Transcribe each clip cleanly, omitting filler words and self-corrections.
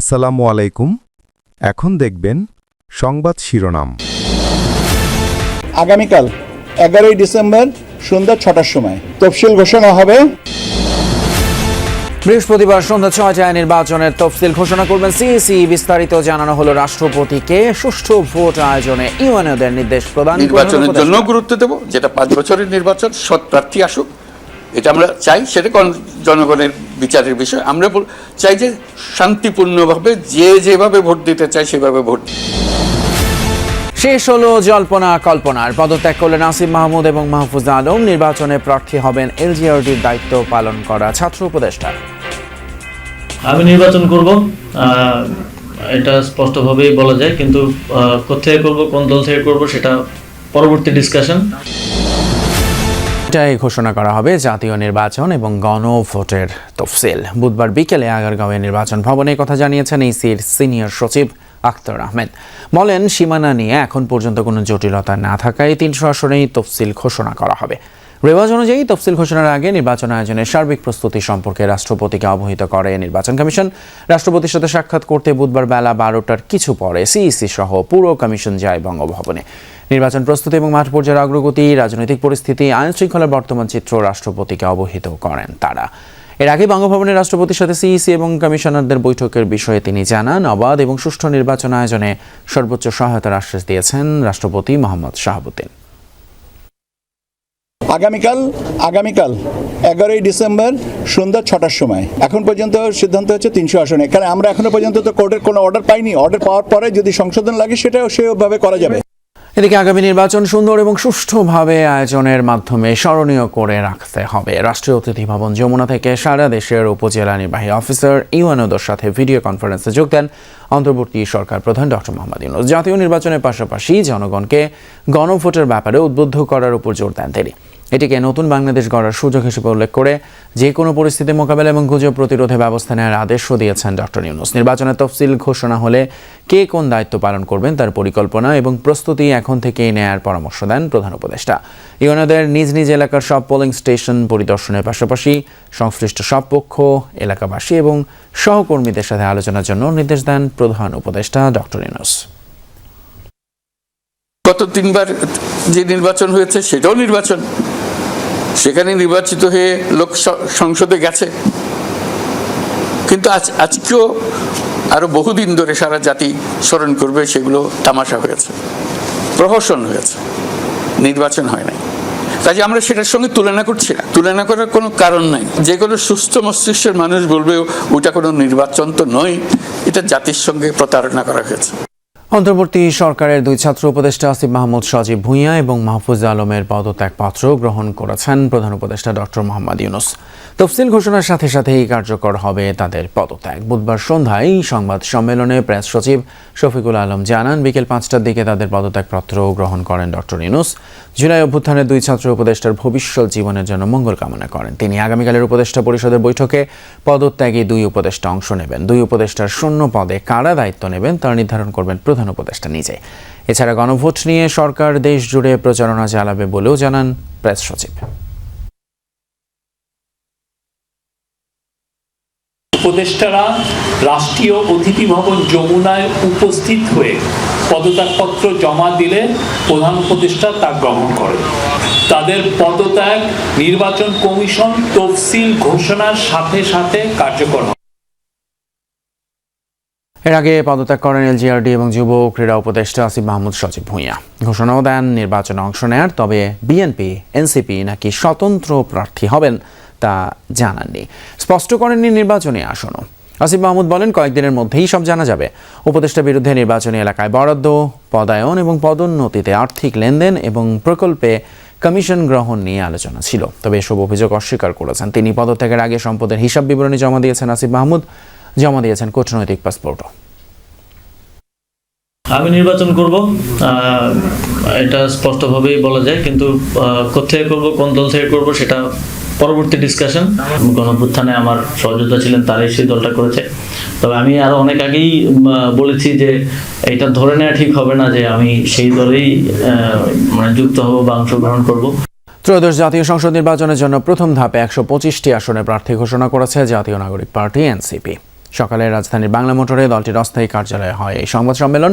আসসালামু আলাইকুম। এখন দেখবেন সংবাদ শিরোনাম। আগামীকাল 11ই ডিসেম্বর সন্ধ্যা 6টার সময় তফসিল ঘোষণা হবে। বৃহস্পতিবার সন্ধ্যা 6টায় নির্বাচনের তফসিল ঘোষণা করবেন সিইসি। বিস্তারিত জানানো হলো রাষ্ট্রপতিকে। সুষ্ঠু ভোট আয়োজনে ইউএনওদের নির্দেশ প্রদান। নির্বাচনের জন্য গুরুত্ব দেব, যেটা 5 বছরের নির্বাচন, সৎ প্রার্থী আসুক, এটা আমরা চাই। সেটা জনগণের বিচারের বিষয়। আমরা চাই যে শান্তিপূর্ণভাবে যেভাবে ভোট দিতে চাই সেভাবে ভোট। শেষ হলো জল্পনা কল্পনার। পদত্যাগ করলেন আসিফ মাহমুদ এবং মাহফুজ আলম। নির্বাচনে প্রার্থী হবেন এলজিআরডির দায়িত্ব পালন করা ছাত্র উপদেষ্টা। আমি নির্বাচন করব, এটা স্পষ্টভাবেই বলা যায়, কিন্তু কোথায় করব, কোন দল থেকে করব, সেটা পরবর্তী ডিসকাশন। এটাই ঘোষণা করা হবে জাতীয় নির্বাচন এবং গণভোটের তফসিল। বুধবার বিকেলে আগারগাঁওয়ে নির্বাচন ভবনে কথা জানিয়েছেন ইসির সিনিয়র সচিব আখতার আহমেদ। বলেন, সীমানা নিয়ে এখন পর্যন্ত কোনো জটিলতা না থাকায় 300 আসনেই তফসিল ঘোষণা করা হবে। রেওয়াজ অনুযায়ী তফসিল ঘোষণার আগে নির্বাচন আয়োজনের সার্বিক প্রস্তুতি সম্পর্কে রাষ্ট্রপতিকে অবহিত করে নির্বাচন কমিশন। রাষ্ট্রপতির সাথে সাক্ষাৎ করতে বুধবার বেলা 12টার কিছু পরে সিইসি সহ পুরো কমিশন যায় বঙ্গভবনে। নির্বাচন প্রস্তুতি এবং মাঠ পর্যায়ের অগ্রগতি, রাজনৈতিক পরিস্থিতি, আইন শৃঙ্খলার বর্তমান চিত্র রাষ্ট্রপতিকে অবহিত করেন তারা। এর আগে বঙ্গভবনে রাষ্ট্রপতির সাথে সিইসি এবং কমিশনারদের বৈঠকের বিষয়ে তিনি জানান, অবাধ এবং সুষ্ঠু নির্বাচন আয়োজনে সর্বোচ্চ সহায়তার আশ্বাস দিয়েছেন রাষ্ট্রপতি মোহাম্মদ শাহাবুদ্দিন। আগামীকাল 11ই ডিসেম্বর সন্ধ্যা 6টার সময়। এখন পর্যন্ত সিদ্ধান্ত হচ্ছে 300 আসনে, কারণ আমরা এখনো পর্যন্ত তো কোর্টের কোনো অর্ডার পাইনি। অর্ডার পাওয়ার পরে যদি সংশোধন লাগে সেটাও সেভাবে করা যাবে। এদিকে আগামী নির্বাচন সুন্দর এবং সুষ্ঠুভাবে আয়োজনের মাধ্যমে স্মরণীয় করে রাখতে হবে। রাষ্ট্রীয় অতিথি ভবন যমুনা থেকে সারা দেশের উপজেলা নির্বাহী অফিসার ইউএনওদের সাথে ভিডিও কনফারেন্সে যোগ দেন অন্তর্বর্তী সরকার প্রধান ডক্টর মোহাম্মদ ইউনূস। জাতীয় নির্বাচনের পাশাপাশি জনগণকে গণভোটের ব্যাপারে উদ্বুদ্ধ করার উপর জোর দেন তিনি। এটিকে নতুন বাংলাদেশ গড়ার সুযোগ হিসেবে উল্লেখ করে যে কোনো পরিস্থিতি মোকাবেলা এবং গুজব প্রতিরোধে ব্যবস্থা নেওয়ার আদেশও দিয়েছেন ডক্টর ইউনূস। নির্বাচনের তফসিল ঘোষণা হলে কে কোন দায়িত্ব পালন করবেন তার পরিকল্পনা এবং প্রস্তুতি এখন থেকেই নেয়ার পরামর্শ দেন প্রধান উপদেষ্টা। ইউএনওদের নিজ নিজ এলাকার সব পোলিং স্টেশন পরিদর্শনের পাশাপাশি সংশ্লিষ্ট সব পক্ষ, এলাকাবাসী এবং সহকর্মীদের সাথে আলোচনার জন্য নির্দেশ দেন প্রধান উপদেষ্টা ডক্টর ইউনূস। গত 3বার যে নির্বাচন হয়েছে সেটাও নির্বাচন, সেখানে নির্বাচিত হয়ে লোক সংসদে গেছে, কিন্তু আজকেও আরো বহুদিন ধরে সারা জাতি স্মরণ করবে সেগুলো তামাশা হয়েছে, প্রহসন হয়েছে, নির্বাচন হয় নাই। কাজে আমরা সেটার সঙ্গে তুলনা করছি না, তুলনা করার কোনো কারণ নাই। যে কোনো সুস্থ মস্তিষ্কের মানুষ বলবে ওটা কোনো নির্বাচন তো নয়, এটা জাতির সঙ্গে প্রতারণা করা হয়েছে। অন্তর্বর্তী সরকারের 2 ছাত্র উপদেষ্টা আসিফ মাহমুদ সজীব ভুঁইয়া এবং মাহফুজ আলমের পদত্যাগপত্র গ্রহণ করেছেন প্রধান উপদেষ্টা ডক্টর মোহাম্মদ ইউনূস। তফসিল ঘোষণার সাথে সাথেই কার্যকর হবে তাদের পদত্যাগ। বুধবার সন্ধ্যায় সংবাদ সম্মেলনে প্রেস সচিব শফিকুল আলম জানান, বিকেল 5টার দিকে তাদের পদত্যাগপত্র গ্রহণ করেন ডক্টর ইউনূস। জুলাই অভ্যুত্থানের 2 ছাত্র উপদেষ্টার ভবিষ্যৎ জীবনের জন্য মঙ্গল কামনা করেন তিনি। আগামীকালের উপদেষ্টা পরিষদের বৈঠকে পদত্যাগে 2 উপদেষ্টা অংশ নেবেন। 2 উপদেষ্টার শূন্য পদে কারা দায়িত্ব নেবেন তা নির্ধারণ করবেন প্রধান উপদেষ্টা নিজে। এছাড়া গণভোট নিয়ে সরকার দেশ জুড়ে প্রচারণা চালাবে বলেও জানান প্রেস সচিব। উপদেষ্টারা রাষ্ট্রীয় অতিথি ভবন যমুনায় উপস্থিত হয়ে পদত্যাগপত্র জমা দিলে প্রধান উপদেষ্টা তা গ্রহণ করেন। তাদের পদত্যাগ নির্বাচন কমিশন তফসিল ঘোষণার সাথে সাথে কার্যকর হবে। এর আগে পদত্যাগ করেন এলজিআরডি এবং যুব ক্রীড়া উপদেষ্টা আসিফ মাহমুদ সজীব ভুঁইয়া। ঘোষণাও দেন নির্বাচনে অংশ নেয়ার, তবে বিএনপি, এনসিপি নাকি স্বতন্ত্র প্রার্থী হবেন তা জানাননি। স্পষ্ট করেননি নির্বাচনী আসনও। আসিফ মাহমুদ বলেন, কয়েকদিনের মধ্যেই সব জানা যাবে। উপদেষ্টার বিরুদ্ধে নির্বাচনী এলাকায় বরাদ্দ, পদায়ন এবং পদোন্নতিতে আর্থিক লেনদেন এবং প্রকল্পে কমিশন গ্রহণ নিয়ে আলোচনা ছিল, তবে এসব অভিযোগ অস্বীকার করেছেন তিনি। পদত্যাগের আগে সম্পদের হিসাব বিবরণী জমা দিয়েছেন আসিফ মাহমুদ, জমা দিয়েছেন কূটনৈতিক পাসপোর্টও। আমি নির্বাচন করব, এটা স্পষ্টভাবেই বলা যায়, কিন্তু কোথায় করব, কোন দল থেকে করব, সেটা পরবর্তী ডিসকাশন। গণঅভ্যুত্থানে আমার সহযোদ্ধা ছিলেন, তারাই সেই দলটা করেছে। তবে আমি আরো অনেক আগেই বলেছি যে এটা ধরে নেওয়া ঠিক হবে না যে আমি সেই দলেই যুক্ত হব বা অংশগ্রহণ করব। ত্রয়োদশ জাতীয় সংসদ নির্বাচনের জন্য প্রথম ধাপে 125টি আসনে প্রার্থী ঘোষণা করেছে জাতীয় নাগরিক পার্টি এনসিপি। সকালে রাজধানীর বাংলা মোটরে দলটির অস্থায়ী কার্যালয়ে হয় এই সংবাদ সম্মেলন।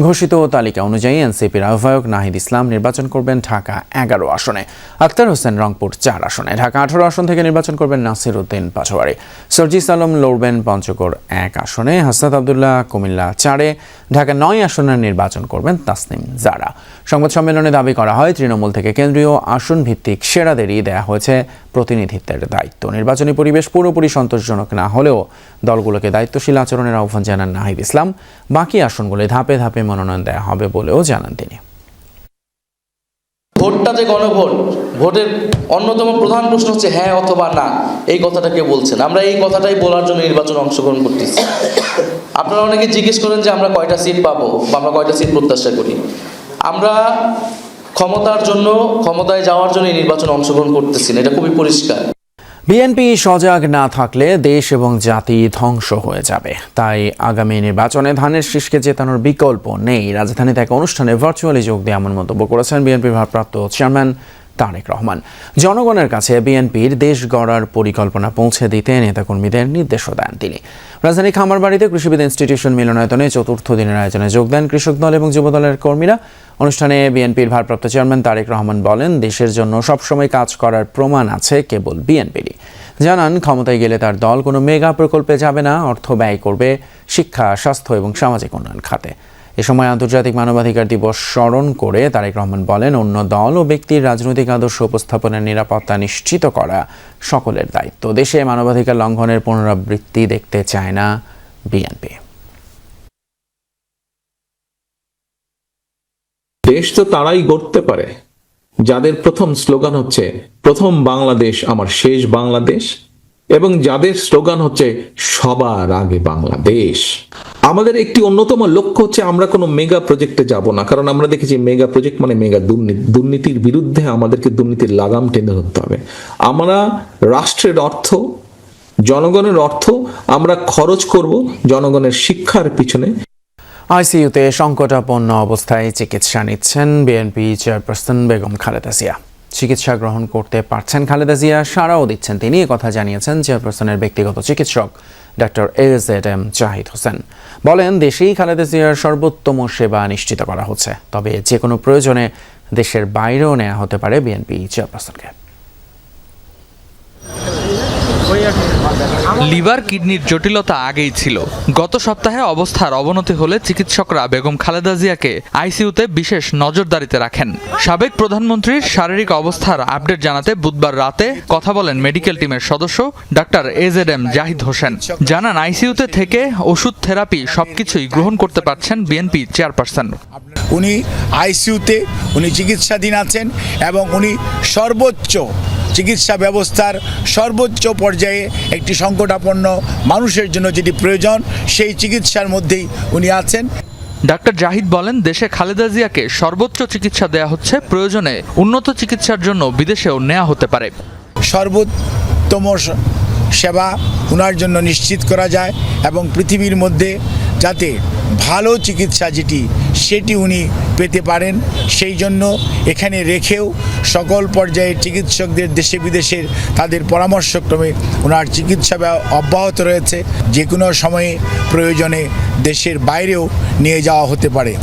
ঘোষিত তালিকা অনুযায়ী এনসিপির আহ্বায়ক নাহিদ ইসলাম নির্বাচন করবেন ঢাকা 11 আসনে, আক্তার হোসেন রংপুর 4 আসনে, ঢাকা 18 আসন থেকে নির্বাচন করবেন নাসির উদ্দিন পাটোয়ারি, সরজিস আলম লড়বেন পঞ্চগড় 1 আসনে, হাসনাত আবদুল্লাহ কুমিল্লা 4-এ, ঢাকা 9 আসনে নির্বাচন করবেন তাসনিম জারা। সংবাদ সম্মেলনে দাবি করা হয় তৃণমূল থেকে কেন্দ্রীয় আসন ভিত্তিক সেরাদেরই দেয়া হয়েছে প্রতিনিধিত্বের দায়িত্ব। নির্বাচনী পরিবেশ পুরোপুরি সন্তোষজনক না হলেও দলগুলোকে দায়িত্বশীল আচরণের আহ্বান জানান নাহিদ ইসলাম। বাকি আসনগুলো ধাপে ধাপে মনোনয়ন দেওয়া হবে বলেও জানান তিনি। ভোটটা যে গণভোট, ভোটের অন্যতম প্রধান প্রশ্ন হচ্ছে হ্যাঁ অথবা না। এই কথাটাকে বলছেন, আমরা এই কথাটাই বলার জন্য নির্বাচনে অংশগ্রহণ করতেছি। আপনারা অনেকে জিজ্ঞেস করেন যে আমরা কয়টা সিট পাবো বা আমরা কয়টা সিট প্রত্যাশা করি। আমরা ক্ষমতার জন্য, ক্ষমতায় যাওয়ার জন্য এই নির্বাচনে অংশগ্রহণ করতেছি না, এটা খুবই পরিষ্কার। বিএনপি সজাগ না থাকলে দেশ এবং জাতি ধ্বংস হয়ে যাবে, তাই আগামী নির্বাচনে ধানের শীষকে জেতানোর বিকল্প নেই। রাজধানীতে এক অনুষ্ঠানে ভার্চুয়ালি যোগ দিয়ে এমন মন্তব্য করেছেন বিএনপির ভারপ্রাপ্ত চেয়ারম্যান তারেক রহমান। জনগণের কাছে বিএনপির দেশ গড়ার পরিকল্পনা পৌঁছে দিতে নেতাকর্মীদের নির্দেশও দেন তিনি। রাজধানী খামারবাড়িতে কৃষিবিদ ইনস্টিটিউশন মিলনায়তনে 4র্থ দিনের আয়োজনে যোগ দেন কৃষক দল এবং যুব দলের কর্মীরা। অনুষ্ঠানে বিএনপির ভারপ্রাপ্ত চেয়ারম্যান তারেক রহমান বলেন, দেশের জন্য সবসময় কাজ করার প্রমাণ আছে কেবল বিএনপিরই। জানান, ক্ষমতায় গেলে তার দল কোনো মেগা প্রকল্পে যাবে না, অর্থ ব্যয় করবে শিক্ষা, স্বাস্থ্য এবং সামাজিক উন্নয়ন খাতে। এ সময় আন্তর্জাতিক মানবাধিকার দিবস স্মরণ করে তারেক রহমান বলেন, অন্য দল ও ব্যক্তির রাজনৈতিক আদর্শ উপস্থাপনের নিরাপত্তা নিশ্চিত করা সকলের দায়িত্ব। দেশে মানবাধিকার লঙ্ঘনের পুনরাবৃত্তি দেখতে চায় না বিএনপি। দেশ তো তারাই গড়তে পারে যাদের প্রথম স্লোগান হচ্ছে প্রথম বাংলাদেশ আমার শেষ বাংলাদেশ, এবং যাদের স্লোগান হচ্ছে সবার আগে বাংলাদেশ। আমাদের একটি অন্যতম লক্ষ্য হচ্ছে আমরা কোনো মেগা প্রজেক্টে যাব না, কারণ আমরা দেখেছি মেগা প্রজেক্ট মানে মেগা দুর্নীতি। দুর্নীতির বিরুদ্ধে আমাদেরকে দুর্নীতির লাগাম টেনে ধরতে হবে। আমরা রাষ্ট্রের অর্থ, জনগণের অর্থ আমরা খরচ করব জনগণের শিক্ষার পিছনে। আইসিইউতে সংকটাপন্ন অবস্থায় চিকিৎসা নিচ্ছেন বিএনপি চেয়ারপারসন বেগম খালেদা জিয়া। চিকিৎসা গ্রহণ করতে পারছেন খালেদা জিয়া, সাড়াও দিচ্ছেন তিনি। কথা জানিয়েছেন চেয়ারপারসনের ব্যক্তিগত চিকিৎসক ডক্টর AZM জাহিদ হোসেন। বলেন, দেশেই খালেদা জিয়ার সর্বোত্তম সেবা নিশ্চিত করা হচ্ছে, তবে যে কোনো প্রয়োজনে দেশের বাইরেও নেওয়া হতে পারে বিএনপি চেয়ারপারসনকে। লিভার কিডনির জটিলতা আগেই ছিল। গত সপ্তাহে অবস্থার অবনতি হলে চিকিৎসকরা বেগম খালেদা জিয়াকে আইসিইউতে বিশেষ নজরদারিতে রাখেন। সাবেক প্রধানমন্ত্রীর শারীরিক অবস্থার আপডেট জানাতে বুধবার রাতে কথা বলেন মেডিকেল টিমের সদস্য ডক্টর AZM জাহিদ হোসেন। জানান, আইসিইউতে থেকে ওষুধ, থেরাপি সবকিছুই গ্রহণ করতে পারছেন বিএনপি চেয়ারপারসন। উনি আইসিইউতে উনি চিকিৎসাধীন আছেন এবং উনি সর্বোচ্চ চিকিৎসা ব্যবস্থার সর্বোচ্চ পর্যায়ে একটি সংকটাপন্ন মানুষের জন্য যেটি প্রয়োজন সেই চিকিৎসার মধ্যেই উনি আছেন। ডাক্তার জাহিদ বলেন, দেশে খালেদা জিয়াকে সর্বোচ্চ চিকিৎসা দেয়া হচ্ছে, প্রয়োজনে উন্নত চিকিৎসার জন্য বিদেশেও নেওয়া হতে পারে। সর্বোত্তম সেবা ওনার জন্য নিশ্চিত করা যায় এবং পৃথিবীর মধ্যে যাতে ভালো চিকিৎসা সেটি উনি পেতে পারেন, সেই জন্য এখানে রেখেও সকল পর্যায়ের চিকিৎসকদের দেশে বিদেশের তাদের পরামর্শক্রমে ওনার চিকিৎসা অব্যাহত রয়েছে। যে কোনো সময়ে প্রয়োজনে দেশের বাইরেও নিয়ে যাওয়া হতে পারে।